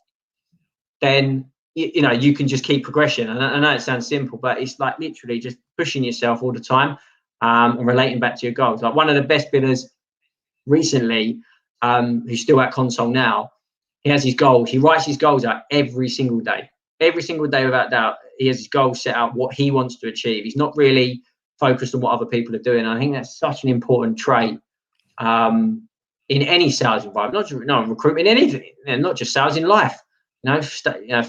then you can just keep progression. And I know it sounds simple, but it's like literally just pushing yourself all the time, and relating back to your goals. Like one of the best bidders recently, who's still at ConSol now, he has his goals. He writes his goals out every single day without doubt. He has his goals set out, what he wants to achieve. He's not really focused on what other people are doing. And I think that's such an important trait in any sales environment, not recruitment, anything, not just sales, in life.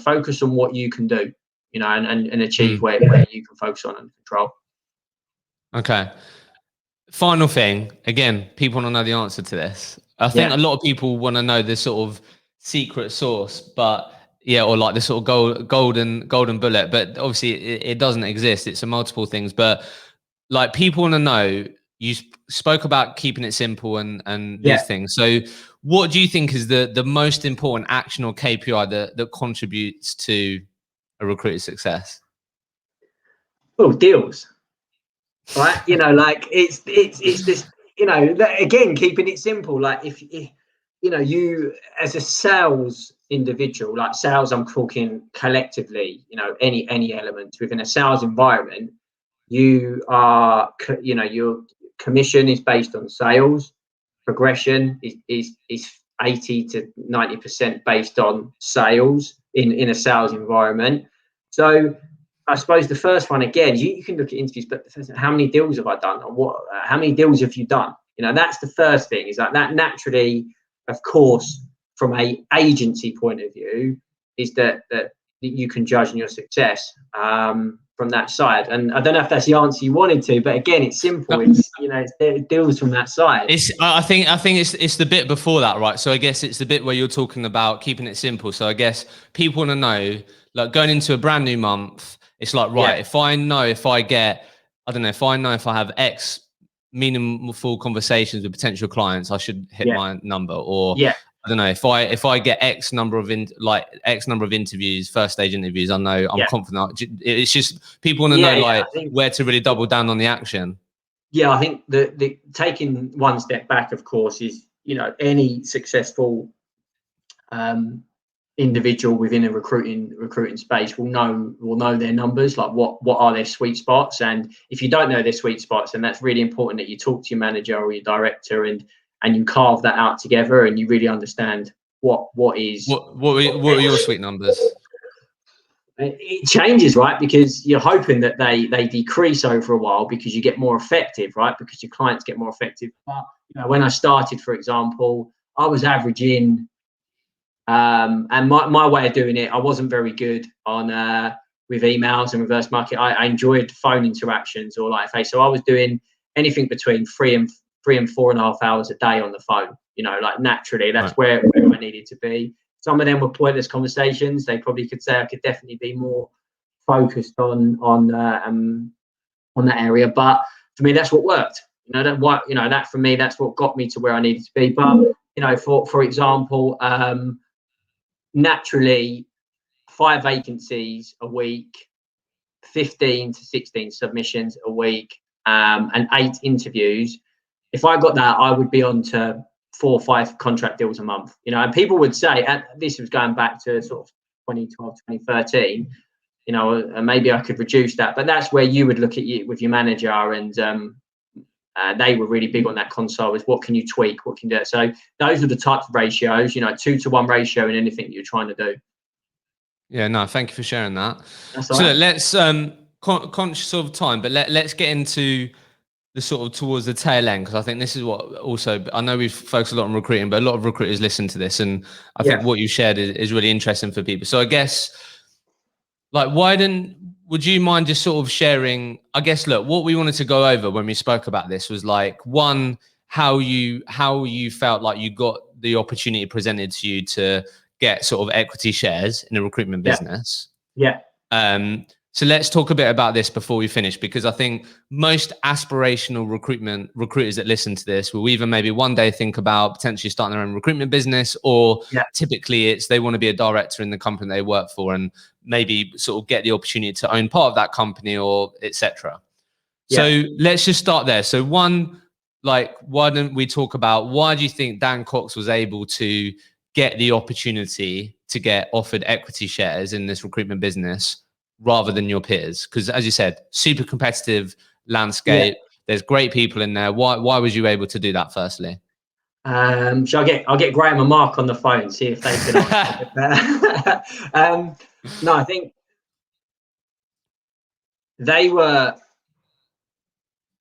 Focus on what you can do, and achieve where you can focus on and control. Okay. Final thing, again, people want to know the answer to this. I think a lot of people want to know the sort of secret sauce, but or like the sort of golden bullet, but obviously it doesn't exist. It's a multiple things, but like people want to know, you spoke about keeping it simple and these things. So what do you think is the most important action or KPI that contributes to a recruiter's success? Oh, deals. Right. Like it's this, again, keeping it simple. Like if you as a sales individual, like sales, I'm talking collectively, any elements within a sales environment, you are, your commission is based on sales. Progression is 80 to 90% based on sales in a sales environment. So I suppose the first one, again, you can look at interviews, but how many deals have I done, or how many deals have you done? That's the first thing. Is like that naturally, of course, from a agency point of view, is that you can judge on your success from that side. And I don't know if that's the answer you wanted to, but again, it's simple. It's it deals from that side. I think it's the bit before that, right? So I guess it's the bit where you're talking about keeping it simple. So I guess people want to know, like going into a brand new month, it's like, right, if I know if I have X meaningful conversations with potential clients, I should hit my number. Or I don't know, if I get X number of interviews, first stage interviews, I know I'm confident. It's just people want to know where to really double down on the action. Yeah, I think the taking one step back, of course, is any successful individual within a recruiting space will know their numbers, like what are their sweet spots. And if you don't know their sweet spots, then that's really important that you talk to your manager or your director and you carve that out together, and you really understand what are your sweet numbers. It changes, right? Because you're hoping that they decrease over a while because you get more effective, right? Because your clients get more effective. But when I started, for example, I was averaging and my way of doing it, I wasn't very good on with emails and reverse market. I enjoyed phone interactions, or like, so I was doing anything between 3 and 4.5 hours a day on the phone. Like naturally, that's where I needed to be. Some of them were pointless conversations. They probably could say I could definitely be more focused on that area. But for me, that's what worked. That for me, that's what got me to where I needed to be. But for example, naturally, 5 vacancies a week, 15 to 16 submissions a week, and 8 interviews. If I got that, I would be on to 4 or 5 contract deals a month. And people would say, and this was going back to sort of 2012, 2013, maybe I could reduce that. But that's where you would look at with your manager, and they were really big on that ConSol, is what can you tweak, what can you do. So those are the types of ratios, 2-to-1 ratio in anything you're trying to do. Yeah, no, thank you for sharing that. That's so right. Let's conscious of time, but let's get into the sort of towards the tail end, because I think this is what also, I know we've focused a lot on recruiting, but a lot of recruiters listen to this, and I think what you shared is really interesting for people. So I guess, like, would you mind just sort of sharing, I guess, look, what we wanted to go over when we spoke about this was like, one, how you felt like you got the opportunity presented to you to get sort of equity shares in a recruitment business. Yeah. So let's talk a bit about this before we finish, because I think most aspirational recruitment recruiters that listen to this will either maybe one day think about potentially starting their own recruitment business, or typically it's they want to be a director in the company they work for and maybe sort of get the opportunity to own part of that company, or etc. So let's just start there. So one, like, why don't we talk about why do you think Dan Cox was able to get the opportunity to get offered equity shares in this recruitment business rather than your peers? Because as you said, super competitive landscape. There's great people in there. Why was you able to do that firstly? Shall I'll get Graham and Mark on the phone, see if they can answer. No, I think they were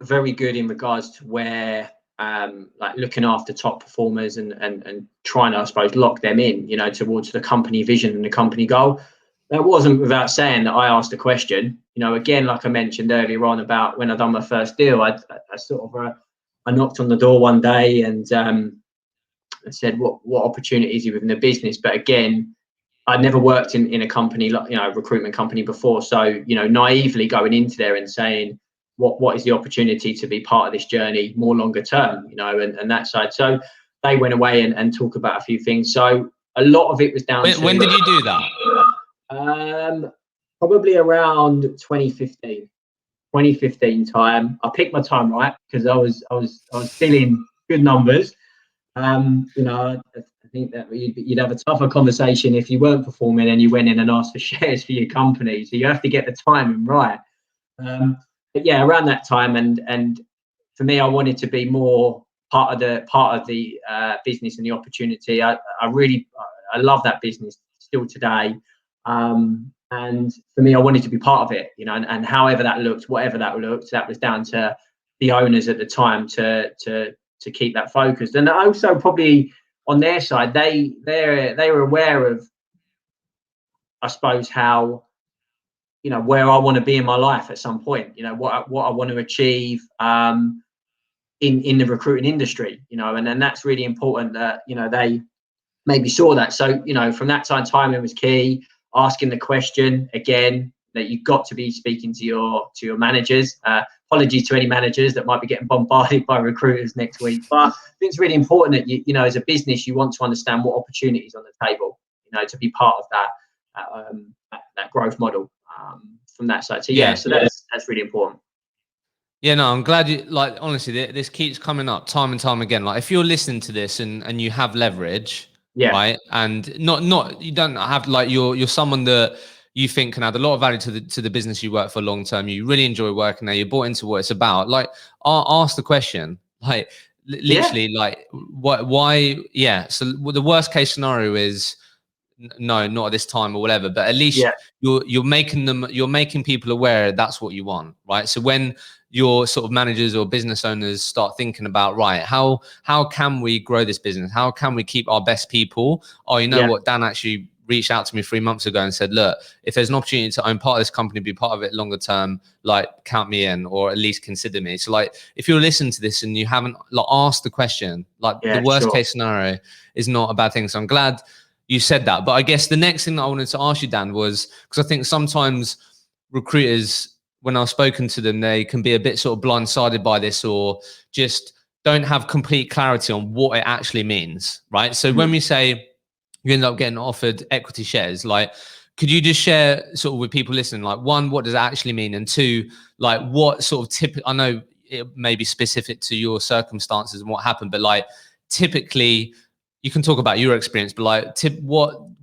very good in regards to where like looking after top performers and trying to, I suppose, lock them in, you know, towards the company vision and the company goal. That wasn't without saying that I asked a question, you know, again, like I mentioned earlier on about when I done my first deal, I sort of I knocked on the door one day and I said, what opportunities are within the business? But again, I'd never worked in a company like, you know, a recruitment company before. So, you know, naively going into there and saying, what is the opportunity to be part of this journey more longer term, you know, and that side. So they went away and talk about a few things. So a lot of it was down to. When did you do that? Probably around 2015 time. I picked my time right because I was feeling good numbers. You know, I think that you'd have a tougher conversation if you weren't performing and you went in and asked for shares for your company. So you have to get the timing right. But yeah, around that time, and for me, I wanted to be more part of the business and the opportunity. I love that business still today. And for me, I wanted to be part of it, you know, and however that looked, whatever that looked, that was down to the owners at the time to keep that focused. And also probably on their side, they were aware of, I suppose, how, you know, where I want to be in my life at some point, you know, what I want to achieve in the recruiting industry, you know, and then that's really important that, you know, they maybe saw that. So, you know, from that time, timing was key. Asking the question again, that you've got to be speaking to your managers. Apologies to any managers that might be getting bombarded by recruiters next week, but I think it's really important that you know, as a business, you want to understand what opportunities on the table, you know, to be part of that growth model from that side. So yeah, so that's really important. Yeah, no, I'm glad you, like, honestly, this keeps coming up time and time again. Like, if you're listening to this and you have leverage, right, and not you don't have, like, you're someone that you think can add a lot of value to the business you work for long term. You really enjoy working there. You're bought into what it's about. Like, ask the question, like, literally, like, why? Yeah. So the worst case scenario is no, not at this time or whatever. But at least you're making people aware that's what you want, right? So when your sort of managers or business owners start thinking about, right, how can we grow this business? How can we keep our best people? Oh, you know what? Dan actually reached out to me 3 months ago and said, look, if there's an opportunity to own part of this company, be part of it longer term, like, count me in, or at least consider me. So, like, if you're listening to this and you haven't, like, asked the question, like, the worst case scenario is not a bad thing. So I'm glad you said that. But I guess the next thing that I wanted to ask you, Dan, was because I think sometimes recruiters, when I've spoken to them, they can be a bit sort of blindsided by this, or just don't have complete clarity on what it actually means, right? So when we say you end up getting offered equity shares, like, could you just share sort of with people listening, like, one, what does that actually mean? And two, like, what sort of I know it may be specific to your circumstances and what happened, but, like, typically, you can talk about your experience, but, like,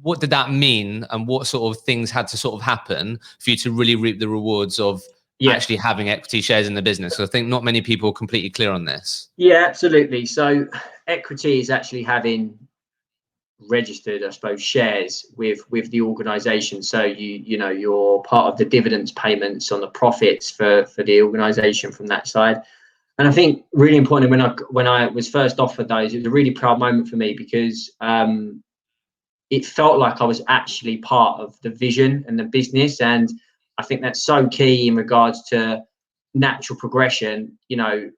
what did that mean, and what sort of things had to sort of happen for you to really reap the rewards of actually having equity shares in the business? So I think not many people are completely clear on this. Yeah, absolutely. So equity is actually having registered, I suppose, shares with the organization. So you know, you're part of the dividends payments on the profits for the organization from that side. And I think really important, when I was first offered those, it was a really proud moment for me, because it felt like I was actually part of the vision and the business. And I think that's so key in regards to natural progression. You know,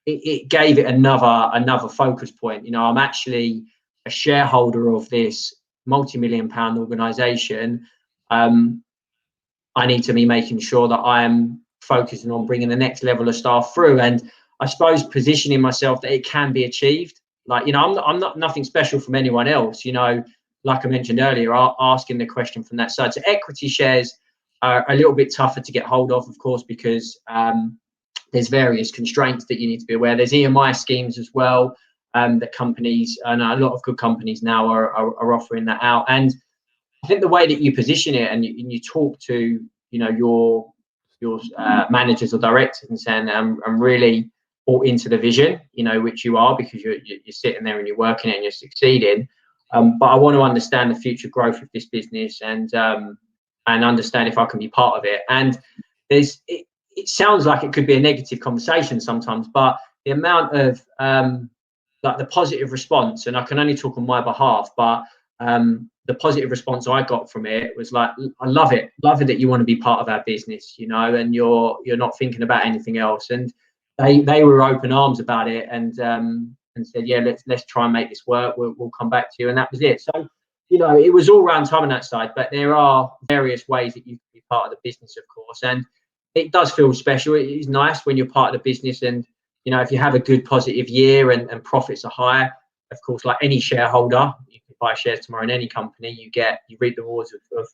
it gave it another focus point. You know, I'm actually a shareholder of this multi-million-pound organization, I need to be making sure that I am focusing on bringing the next level of staff through, and I suppose positioning myself that it can be achieved. Like, you know, I'm not nothing special from anyone else, you know, like I mentioned earlier, asking the question from that side. So equity shares are a little bit tougher to get hold of course, because there's various constraints that you need to be aware. There's EMI schemes as well, that companies, and a lot of good companies now are offering that out. And I think the way that you position it, and you talk to, you know, your managers or directors and saying, I'm really bought into the vision, you know, which you are, because you're sitting there and you're working it and you're succeeding. But I want to understand the future growth of this business, and understand if I can be part of it. And it sounds like it could be a negative conversation sometimes, but the amount of like the positive response, and I can only talk on my behalf, but the positive response I got from it was like, I love it that you want to be part of our business, you know, and you're not thinking about anything else. And they were open arms about it, and said, yeah, let's try and make this work. We'll come back to you, and that was it. So, you know, it was all round time on that side, but there are various ways that you can be part of the business, of course, and it does feel special. It is nice when you're part of the business, and you know, if you have a good positive year and profits are high, of course, like any shareholder, you can buy shares tomorrow in any company, you reap the rewards of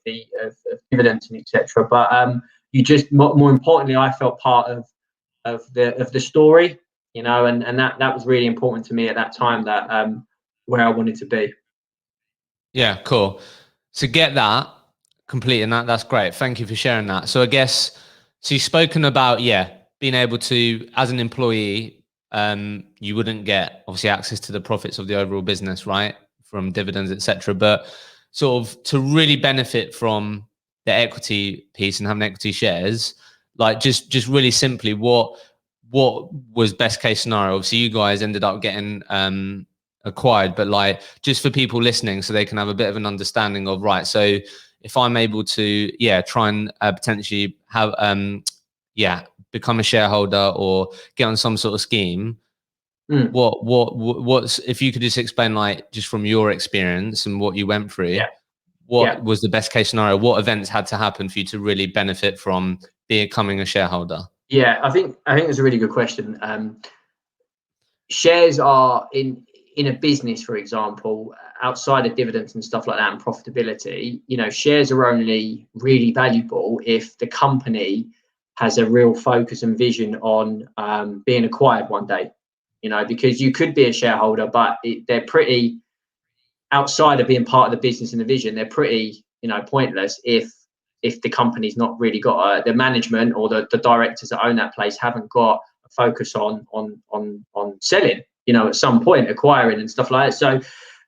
dividends and etc. But you just more importantly, I felt part of the story, you know, and that was really important to me at that time, that where I wanted to be. Yeah, cool. To get that complete, and that's great. Thank you for sharing that. So I guess, so you've spoken about, yeah, being able to, as an employee, you wouldn't get obviously access to the profits of the overall business, right, from dividends, etc. But sort of to really benefit from the equity piece and having equity shares, like just really simply, what was best case scenario? Obviously, you guys ended up getting acquired, but like just for people listening, so they can have a bit of an understanding of, right, so if I'm able to, yeah, try and potentially have become a shareholder or get on some sort of scheme, what's, if you could just explain, like, just from your experience and what you went through, what was the best case scenario? What events had to happen for you to really benefit from becoming a shareholder? Yeah, I think it's a really good question. Shares are in a business, for example, outside of dividends and stuff like that and profitability, you know, shares are only really valuable if the company has a real focus and vision on being acquired one day, you know, because you could be a shareholder, but they're pretty, outside of being part of the business and the vision, they're pretty, you know, pointless if the company's not really got the management or the directors that own that place haven't got a focus on selling, you know, at some point, acquiring and stuff like that. So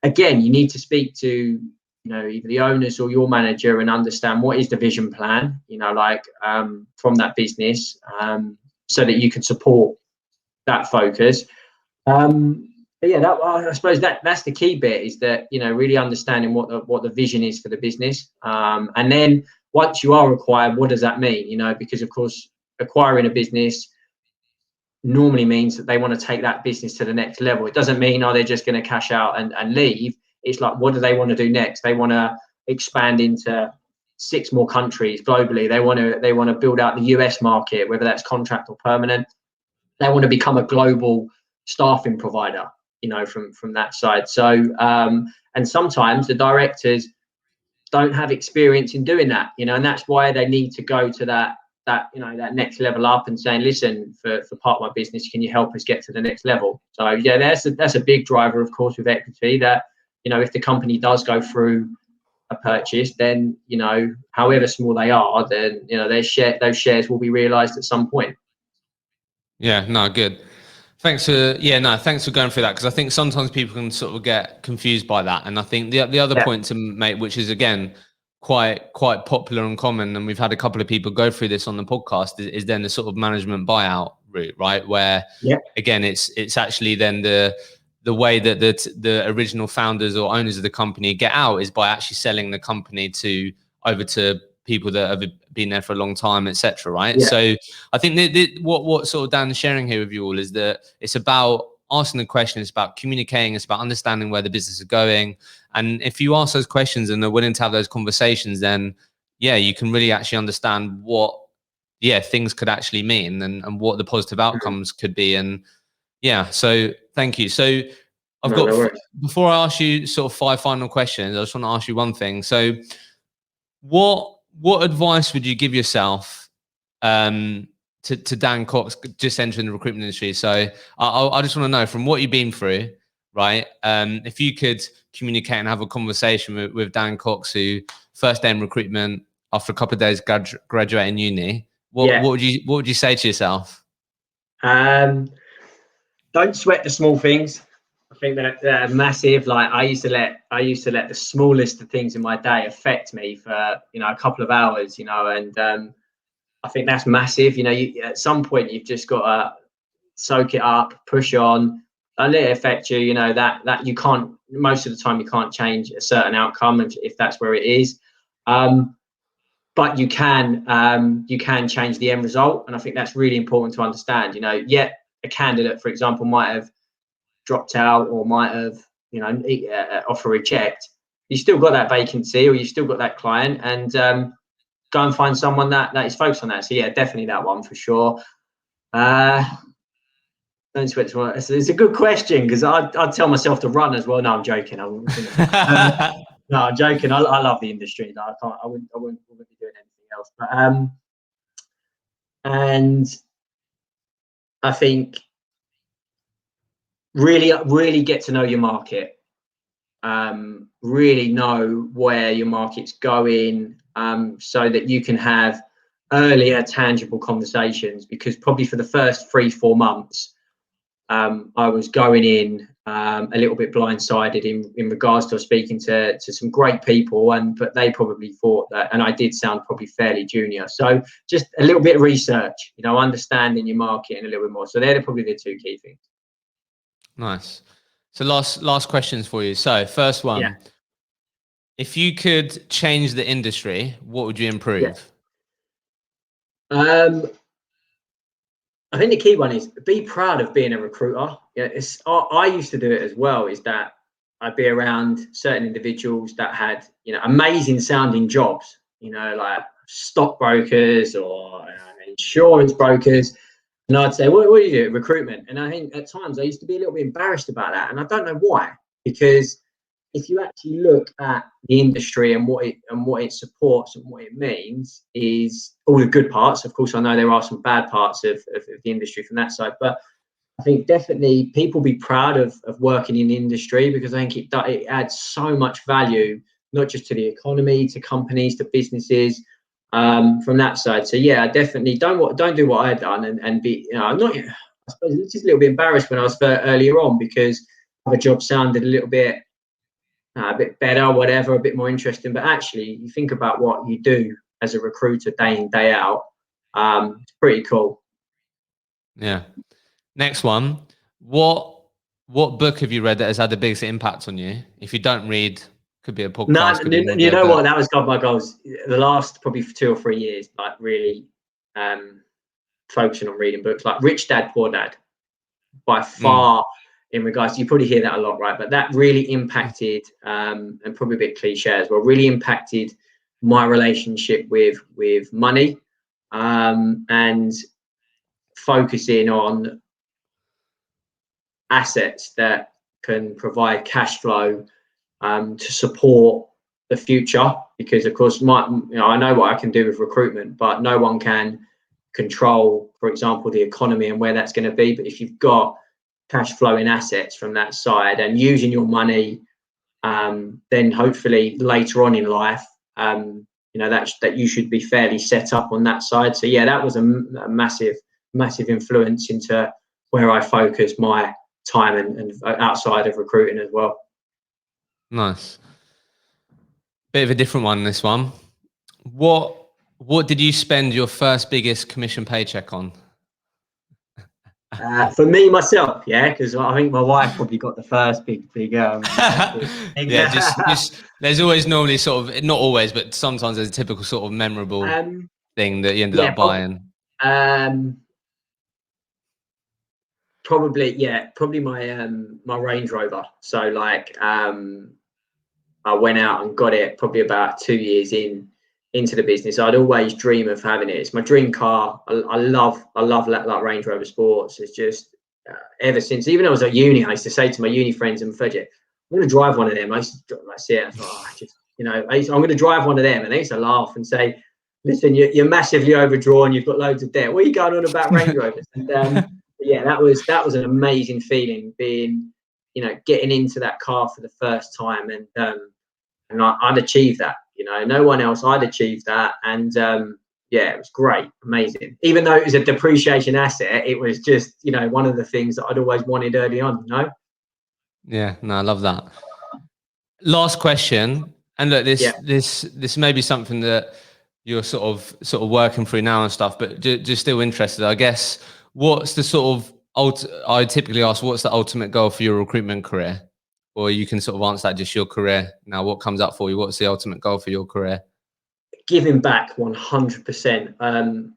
again, you need to speak to, you know, either the owners or your manager and understand what is the vision plan, you know, like from that business, so that you can support that focus. But yeah, I suppose that's the key bit, is that, you know, really understanding what the vision is for the business, and then once you are acquired, what does that mean? You know, because of course, acquiring a business normally means that they want to take that business to the next level. It doesn't mean, they're just going to cash out and leave. It's like, what do they want to do next? They want to expand into 6 more countries globally. They want to build out the US market, whether that's contract or permanent. They want to become a global staffing provider, you know, from that side. So and sometimes the directors don't have experience in doing that, you know, and that's why they need to go to that you know, that next level up and saying, listen, for part of my business, can you help us get to the next level? So yeah, that's a big driver, of course, with equity, that, you know, if the company does go through a purchase, then, you know, however small they are, then, you know, those shares will be realized at some point. Yeah, no, good. Thanks for going through that, because I think sometimes people can sort of get confused by that. And I think the other point to make, which is again quite popular and common, and we've had a couple of people go through this on the podcast, is then the sort of management buyout route, right? Where again, it's actually then the way that the original founders or owners of the company get out is by actually selling the company over to people that have been there for a long time, etc. Right? So I think what sort of Dan's sharing here with you all is that it's about asking the question, it's about communicating, it's about understanding where the business is going. And if you ask those questions and they're willing to have those conversations, then yeah, you can really actually understand what things could actually mean, and what the positive outcomes could be. And yeah, so thank you. So I've got, before I ask you sort of 5 final questions, I just want to ask you one thing. So what advice would you give yourself to Dan Cox, just entering the recruitment industry? So I just want to know, from what you've been through, right? If you could communicate and have a conversation with Dan Cox, who first day in recruitment after a couple of days graduating uni, what would you say to yourself? Don't sweat the small things. I think that they're massive. Like I used to let the smallest of things in my day affect me for a couple of hours, and I think that's massive. At some point you've just got to soak it up, push on, and let it affect you. That you can't, most of the time you can't change a certain outcome if that's where it is. But you can change the end result, and I think that's really important to understand. A candidate, for example, might have dropped out or might have offer reject. You still got that vacancy, or you still got that client, and go and find someone that is focused on that. So yeah, definitely that one for sure. Don't switch one. It's a good question, because I'd tell myself to run as well. No, I'm joking. No, I'm joking. I love the industry. No, I wouldn't be doing anything else. But and I think really get to know your market. Really know where your market's going, so that you can have earlier tangible conversations, because probably for the first 3-4 months I was going in a little bit blindsided in regards to speaking to some great people, but they probably thought that, and I did sound probably fairly junior. So just a little bit of research, understanding your market and a little bit more. So they're probably the 2 key things. Nice. So last questions for you. So first one, if you could change the industry, what would you improve? I think the key one is be proud of being a recruiter. I used to do it as well, is that I'd be around certain individuals that had amazing sounding jobs, like stockbrokers or insurance brokers. And I'd say, what do you do? Recruitment. And I think at times I used to be a little bit embarrassed about that. And I don't know why, because if you actually look at the industry and what it supports and what it means, is all the good parts. Of course, I know there are some bad parts of the industry from that side, but I think definitely people be proud of working in the industry, because I think it adds so much value, not just to the economy, to companies, to businesses, from that side. So yeah, I definitely don't do what I had done and be, I'm not, I suppose it's just a little bit embarrassed when I was earlier on, because the job sounded a little bit better, whatever, a bit more interesting. But actually, you think about what you do as a recruiter day in, day out, it's pretty cool. Yeah. Next one. What book have you read that has had the biggest impact on you? If you don't read, could be a podcast. No, you know what? That was one of my goals. The last probably 2 or 3 years, like really focusing on reading books, like Rich Dad Poor Dad, by far. In regards to, you probably hear that a lot, right? But that really impacted, and probably a bit cliche as well, really impacted my relationship with money, and focusing on assets that can provide cash flow to support the future. Because of course, I know what I can do with recruitment, but no one can control, for example, the economy and where that's going to be. But if you've got cash flowing assets from that side and using your money, then hopefully later on in life, that you should be fairly set up on that side. So yeah, that was a massive influence into where I focus my time and outside of recruiting as well. Nice. Bit of a different one, this one. What did you spend your first biggest commission paycheck on? For me, myself, yeah, because I think my wife probably got the first big yeah, just there's always normally sort of, not always, but sometimes there's a typical sort of memorable thing that you ended up buying. probably my my Range Rover. So like I went out and got it probably about 2 years into the business. I'd always dream of having it. It's my dream car. I love like Range Rover Sports. It's just ever since, even when I was at uni, I used to say to my uni friends in Fudget, I'm going to drive one of them. I used to like see it. I thought, oh, I'm going to drive one of them. And they used to laugh and say, listen, you're massively overdrawn. You've got loads of debt. What are you going on about Range Rovers? And yeah, that was an amazing feeling, being, getting into that car for the first time. And I'd achieved that, no one else. I'd achieved that. And yeah, it was great, amazing. Even though it was a depreciation asset, it was just, one of the things that I'd always wanted early on, Yeah, no, I love that. Last question, and look, this may be something that you're sort of working through now and stuff, but just still interested, I guess. What's the sort of I typically ask, what's the ultimate goal for your recruitment career? Or you can sort of answer that just your career. Now, what comes up for you? What's the ultimate goal for your career? Giving back 100%.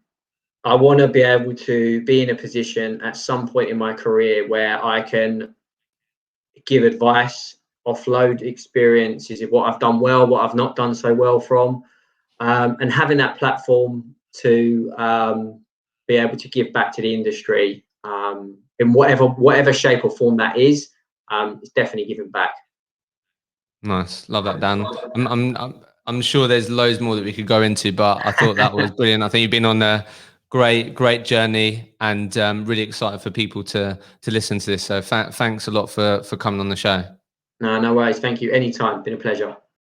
I want to be able to be in a position at some point in my career where I can give advice, offload experiences of what I've done well, what I've not done so well from, and having that platform to be able to give back to the industry in whatever shape or form that is. It's definitely giving back. Nice, love that, Dan. I'm sure there's loads more that we could go into, but I thought that was brilliant. I think you've been on a great journey, and really excited for people to listen to this. So thanks a lot for coming on the show. No worries. Thank you. Anytime. Been a pleasure.